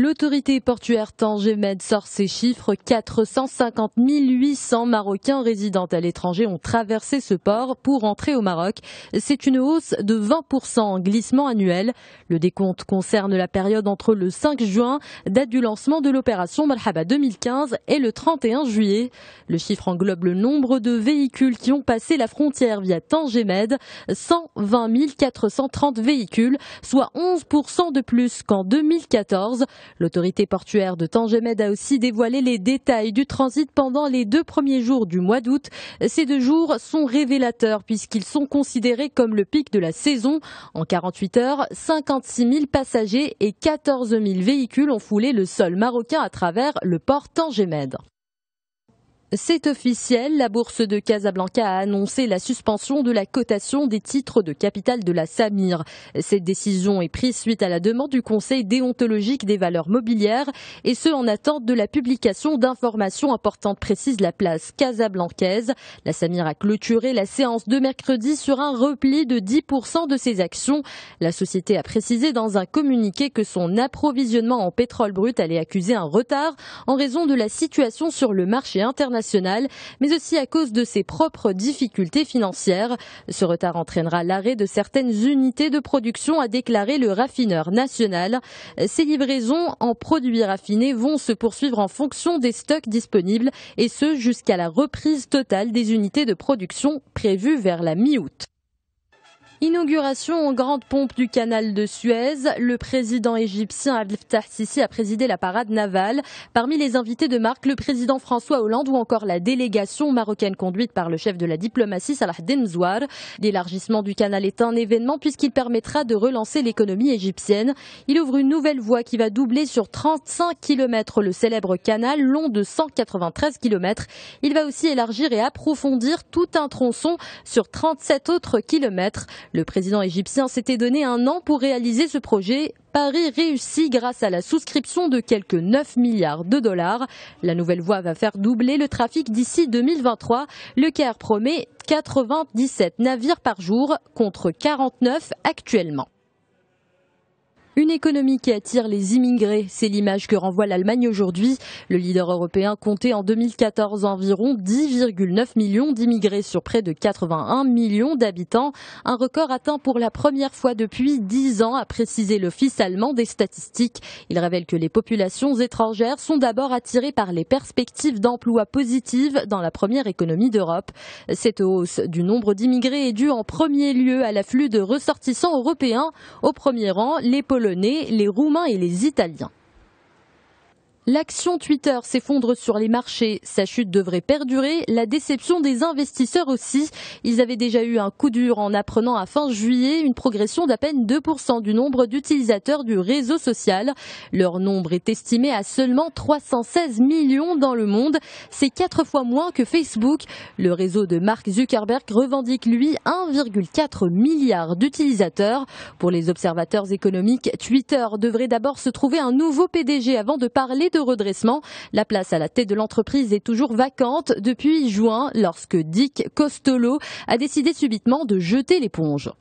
L'autorité portuaire Tanger-Med sort ses chiffres. 450 800 Marocains résidant à l'étranger ont traversé ce port pour rentrer au Maroc. C'est une hausse de 20% en glissement annuel. Le décompte concerne la période entre le 5 juin, date du lancement de l'opération Marhaba 2015, et le 31 juillet. Le chiffre englobe le nombre de véhicules qui ont passé la frontière via Tanger-Med, 120 430 véhicules, soit 11% de plus qu'en 2014. L'autorité portuaire de Tanger-Med a aussi dévoilé les détails du transit pendant les 2 premiers jours du mois d'août. Ces 2 jours sont révélateurs puisqu'ils sont considérés comme le pic de la saison. En 48 heures, 56 000 passagers et 14 000 véhicules ont foulé le sol marocain à travers le port Tanger-Med. C'est officiel, la bourse de Casablanca a annoncé la suspension de la cotation des titres de capital de la Samir. Cette décision est prise suite à la demande du Conseil déontologique des valeurs mobilières et ce en attente de la publication d'informations importantes, précise la place casablancaise. La Samir a clôturé la séance de mercredi sur un repli de 10% de ses actions. La société a précisé dans un communiqué que son approvisionnement en pétrole brut allait accuser un retard en raison de la situation sur le marché international, mais aussi à cause de ses propres difficultés financières. Ce retard entraînera l'arrêt de certaines unités de production, a déclaré le raffineur national. Ces livraisons en produits raffinés vont se poursuivre en fonction des stocks disponibles et ce jusqu'à la reprise totale des unités de production prévue vers la mi-août. Inauguration en grande pompe du canal de Suez. Le président égyptien Abdel Fattah el-Sisi a présidé la parade navale. Parmi les invités de marque, le président François Hollande ou encore la délégation marocaine conduite par le chef de la diplomatie Salah Demzouar. L'élargissement du canal est un événement puisqu'il permettra de relancer l'économie égyptienne. Il ouvre une nouvelle voie qui va doubler sur 35 km le célèbre canal long de 193 km. Il va aussi élargir et approfondir tout un tronçon sur 37 autres kilomètres. Le président égyptien s'était donné 1 an pour réaliser ce projet. Paris réussit grâce à la souscription de quelques 9 milliards de dollars. La nouvelle voie va faire doubler le trafic d'ici 2023. Le Caire promet 97 navires par jour contre 49 actuellement. Une économie qui attire les immigrés, c'est l'image que renvoie l'Allemagne aujourd'hui. Le leader européen comptait en 2014 environ 10,9 millions d'immigrés sur près de 81 millions d'habitants. Un record atteint pour la première fois depuis 10 ans, a précisé l'Office allemand des statistiques. Il révèle que les populations étrangères sont d'abord attirées par les perspectives d'emploi positives dans la première économie d'Europe. Cette hausse du nombre d'immigrés est due en premier lieu à l'afflux de ressortissants européens. Au premier rang, les Polonais, les Roumains et les Italiens. L'action Twitter s'effondre sur les marchés. Sa chute devrait perdurer. La déception des investisseurs aussi. Ils avaient déjà eu un coup dur en apprenant à fin juillet une progression d'à peine 2% du nombre d'utilisateurs du réseau social. Leur nombre est estimé à seulement 316 millions dans le monde. C'est 4 fois moins que Facebook. Le réseau de Mark Zuckerberg revendique lui 1,4 milliard d'utilisateurs. Pour les observateurs économiques, Twitter devrait d'abord se trouver un nouveau PDG avant de parler de redressement. La place à la tête de l'entreprise est toujours vacante depuis juin lorsque Dick Costolo a décidé subitement de jeter l'éponge.